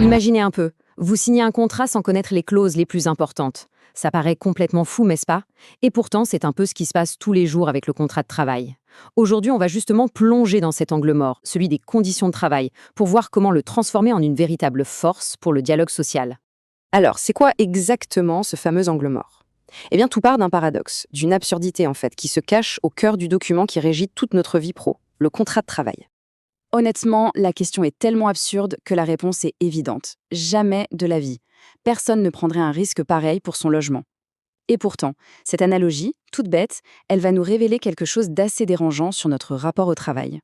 Imaginez un peu, vous signez un contrat sans connaître les clauses les plus importantes. Ça paraît complètement fou, n'est-ce pas? Et pourtant, c'est un peu ce qui se passe tous les jours avec le contrat de travail. Aujourd'hui, on va justement plonger dans cet angle mort, celui des conditions de travail, pour voir comment le transformer en une véritable force pour le dialogue social. Alors, c'est quoi exactement ce fameux angle mort? Eh bien, tout part d'un paradoxe, d'une absurdité en fait, qui se cache au cœur du document qui régit toute notre vie pro, le contrat de travail. Honnêtement, la question est tellement absurde que la réponse est évidente. Jamais de la vie. Personne ne prendrait un risque pareil pour son logement. Et pourtant, cette analogie, toute bête, elle va nous révéler quelque chose d'assez dérangeant sur notre rapport au travail.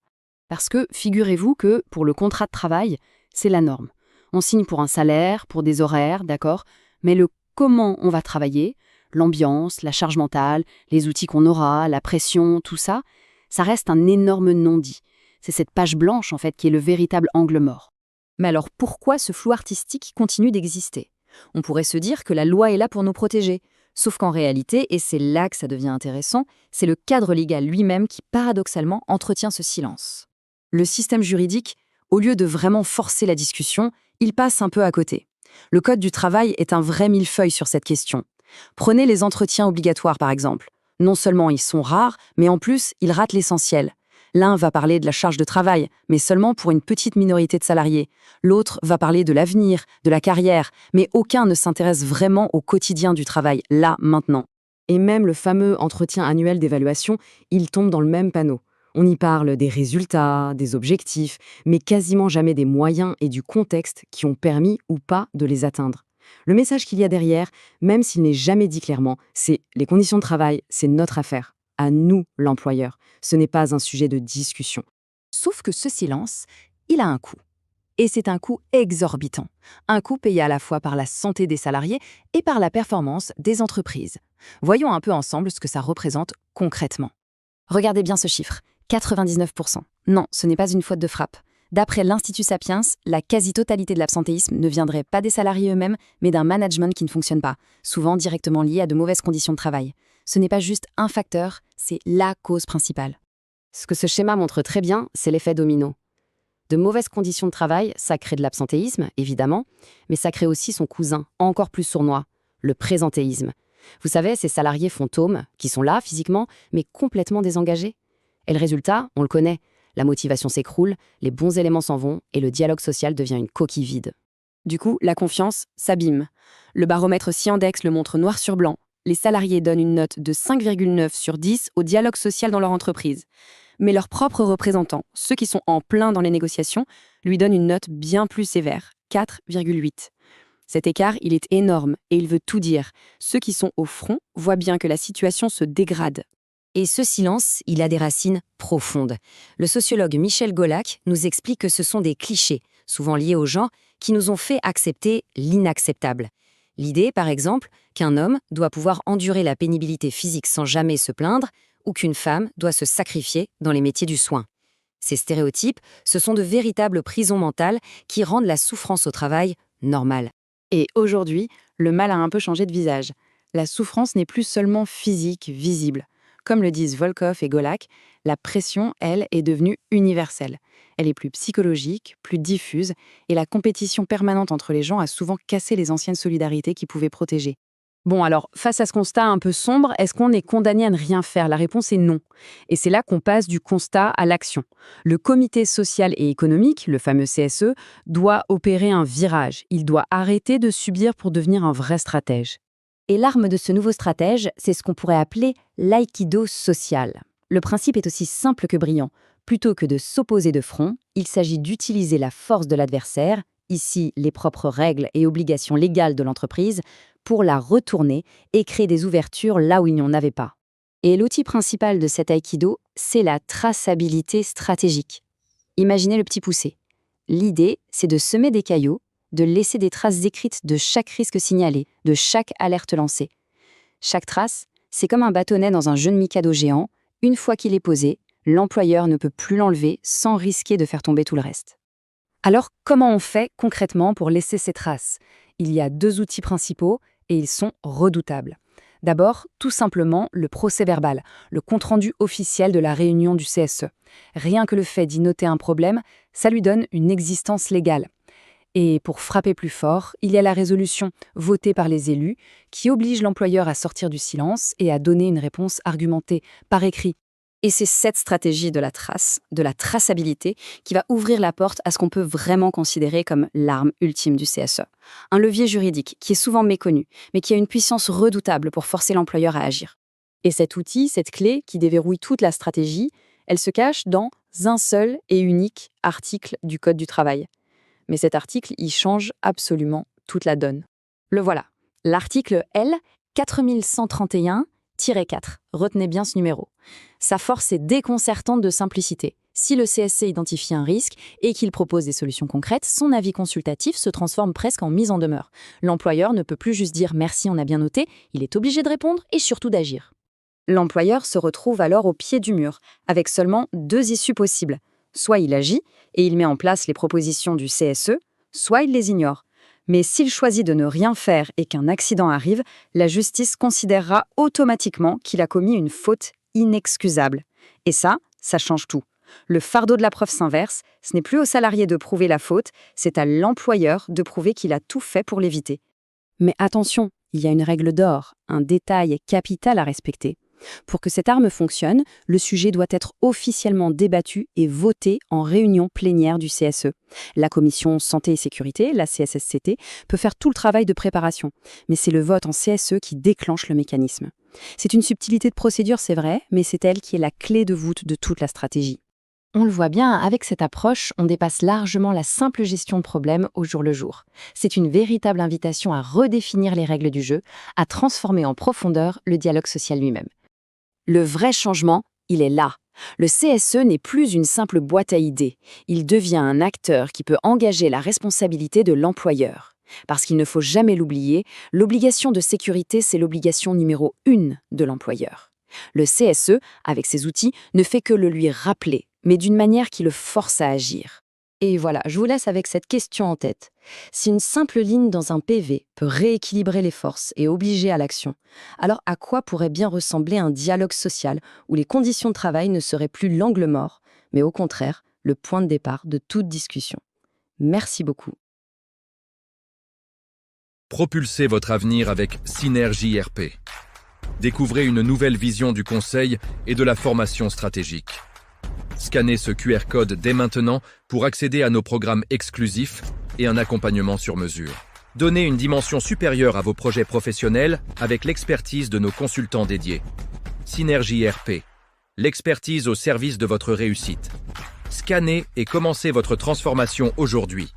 Parce que, figurez-vous que, pour le contrat de travail, c'est la norme. On signe pour un salaire, pour des horaires, d'accord, mais le comment on va travailler, l'ambiance, la charge mentale, les outils qu'on aura, la pression, tout ça, ça reste un énorme non-dit. C'est cette page blanche, en fait, qui est le véritable angle mort. Mais alors pourquoi ce flou artistique continue d'exister? On pourrait se dire que la loi est là pour nous protéger. Sauf qu'en réalité, et c'est là que ça devient intéressant, c'est le cadre légal lui-même qui, paradoxalement, entretient ce silence. Le système juridique, au lieu de vraiment forcer la discussion, il passe un peu à côté. Le Code du travail est un vrai millefeuille sur cette question. Prenez les entretiens obligatoires, par exemple. Non seulement ils sont rares, mais en plus, ils ratent l'essentiel. L'un va parler de la charge de travail, mais seulement pour une petite minorité de salariés. L'autre va parler de l'avenir, de la carrière, mais aucun ne s'intéresse vraiment au quotidien du travail, là, maintenant. Et même le fameux entretien annuel d'évaluation, il tombe dans le même panneau. On y parle des résultats, des objectifs, mais quasiment jamais des moyens et du contexte qui ont permis ou pas de les atteindre. Le message qu'il y a derrière, même s'il n'est jamais dit clairement, c'est les conditions de travail, c'est notre affaire. À nous, l'employeur. Ce n'est pas un sujet de discussion. Sauf que ce silence, il a un coût. Et c'est un coût exorbitant. Un coût payé à la fois par la santé des salariés et par la performance des entreprises. Voyons un peu ensemble ce que ça représente concrètement. Regardez bien ce chiffre, 99%. Non, ce n'est pas une faute de frappe. D'après l'Institut Sapiens, la quasi-totalité de l'absentéisme ne viendrait pas des salariés eux-mêmes, mais d'un management qui ne fonctionne pas, souvent directement lié à de mauvaises conditions de travail. Ce n'est pas juste un facteur, c'est la cause principale. Ce que ce schéma montre très bien, c'est l'effet domino. De mauvaises conditions de travail, ça crée de l'absentéisme, évidemment, mais ça crée aussi son cousin, encore plus sournois, le présentéisme. Vous savez, ces salariés fantômes, qui sont là physiquement, mais complètement désengagés. Et le résultat, on le connaît. La motivation s'écroule, les bons éléments s'en vont, et le dialogue social devient une coquille vide. Du coup, la confiance s'abîme. Le baromètre Ciandex le montre noir sur blanc. Les salariés donnent une note de 5,9 sur 10 au dialogue social dans leur entreprise. Mais leurs propres représentants, ceux qui sont en plein dans les négociations, lui donnent une note bien plus sévère, 4,8. Cet écart, il est énorme et il veut tout dire. Ceux qui sont au front voient bien que la situation se dégrade. Et ce silence, il a des racines profondes. Le sociologue Michel Golac nous explique que ce sont des clichés, souvent liés au genre, qui nous ont fait accepter l'inacceptable. L'idée, par exemple, qu'un homme doit pouvoir endurer la pénibilité physique sans jamais se plaindre, ou qu'une femme doit se sacrifier dans les métiers du soin. Ces stéréotypes, ce sont de véritables prisons mentales qui rendent la souffrance au travail normale. Et aujourd'hui, le mal a un peu changé de visage. La souffrance n'est plus seulement physique, visible. Comme le disent Volkoff et Golac, la pression, elle, est devenue universelle. Elle est plus psychologique, plus diffuse, et la compétition permanente entre les gens a souvent cassé les anciennes solidarités qui pouvaient protéger. Bon, alors, face à ce constat un peu sombre, est-ce qu'on est condamné à ne rien faire? La réponse est non. Et c'est là qu'on passe du constat à l'action. Le Comité social et économique, le fameux CSE, doit opérer un virage. Il doit arrêter de subir pour devenir un vrai stratège. Et l'arme de ce nouveau stratège, c'est ce qu'on pourrait appeler l'aïkido social. Le principe est aussi simple que brillant. Plutôt que de s'opposer de front, il s'agit d'utiliser la force de l'adversaire, ici les propres règles et obligations légales de l'entreprise, pour la retourner et créer des ouvertures là où il n'y en avait pas. Et l'outil principal de cet aïkido, c'est la traçabilité stratégique. Imaginez le petit poussé. L'idée, c'est de semer des cailloux, de laisser des traces écrites de chaque risque signalé, de chaque alerte lancée. Chaque trace, c'est comme un bâtonnet dans un jeu de Mikado géant. Une fois qu'il est posé, l'employeur ne peut plus l'enlever sans risquer de faire tomber tout le reste. Alors, comment on fait concrètement pour laisser ces traces? Il y a 2 outils principaux et ils sont redoutables. D'abord, tout simplement, le procès-verbal, le compte-rendu officiel de la réunion du CSE. Rien que le fait d'y noter un problème, ça lui donne une existence légale. Et pour frapper plus fort, il y a la résolution votée par les élus qui oblige l'employeur à sortir du silence et à donner une réponse argumentée par écrit. Et c'est cette stratégie de la traçabilité, qui va ouvrir la porte à ce qu'on peut vraiment considérer comme l'arme ultime du CSE. Un levier juridique qui est souvent méconnu, mais qui a une puissance redoutable pour forcer l'employeur à agir. Et cet outil, cette clé qui déverrouille toute la stratégie, elle se cache dans un seul et unique article du Code du travail. Mais cet article, il change absolument toute la donne. Le voilà, l'article L 4131-4. Retenez bien ce numéro. Sa force est déconcertante de simplicité. Si le CSC identifie un risque et qu'il propose des solutions concrètes, son avis consultatif se transforme presque en mise en demeure. L'employeur ne peut plus juste dire « merci, on a bien noté », il est obligé de répondre et surtout d'agir. L'employeur se retrouve alors au pied du mur, avec seulement 2 issues possibles. Soit il agit et il met en place les propositions du CSE, soit il les ignore. Mais s'il choisit de ne rien faire et qu'un accident arrive, la justice considérera automatiquement qu'il a commis une faute inexcusable. Et ça change tout. Le fardeau de la preuve s'inverse, ce n'est plus au salarié de prouver la faute, c'est à l'employeur de prouver qu'il a tout fait pour l'éviter. Mais attention, il y a une règle d'or, un détail capital à respecter. Pour que cette arme fonctionne, le sujet doit être officiellement débattu et voté en réunion plénière du CSE. La commission Santé et Sécurité, la CSSCT, peut faire tout le travail de préparation, mais c'est le vote en CSE qui déclenche le mécanisme. C'est une subtilité de procédure, c'est vrai, mais c'est elle qui est la clé de voûte de toute la stratégie. On le voit bien, avec cette approche, on dépasse largement la simple gestion de problèmes au jour le jour. C'est une véritable invitation à redéfinir les règles du jeu, à transformer en profondeur le dialogue social lui-même. Le vrai changement, il est là. Le CSE n'est plus une simple boîte à idées. Il devient un acteur qui peut engager la responsabilité de l'employeur. Parce qu'il ne faut jamais l'oublier, l'obligation de sécurité, c'est l'obligation numéro 1 de l'employeur. Le CSE, avec ses outils, ne fait que le lui rappeler, mais d'une manière qui le force à agir. Et voilà, je vous laisse avec cette question en tête. Si une simple ligne dans un PV peut rééquilibrer les forces et obliger à l'action, alors à quoi pourrait bien ressembler un dialogue social où les conditions de travail ne seraient plus l'angle mort, mais au contraire, le point de départ de toute discussion? Merci beaucoup. Propulsez votre avenir avec Synergie RP. Découvrez une nouvelle vision du conseil et de la formation stratégique. Scannez ce QR code dès maintenant pour accéder à nos programmes exclusifs et un accompagnement sur mesure. Donnez une dimension supérieure à vos projets professionnels avec l'expertise de nos consultants dédiés. Synergie RP, l'expertise au service de votre réussite. Scannez et commencez votre transformation aujourd'hui.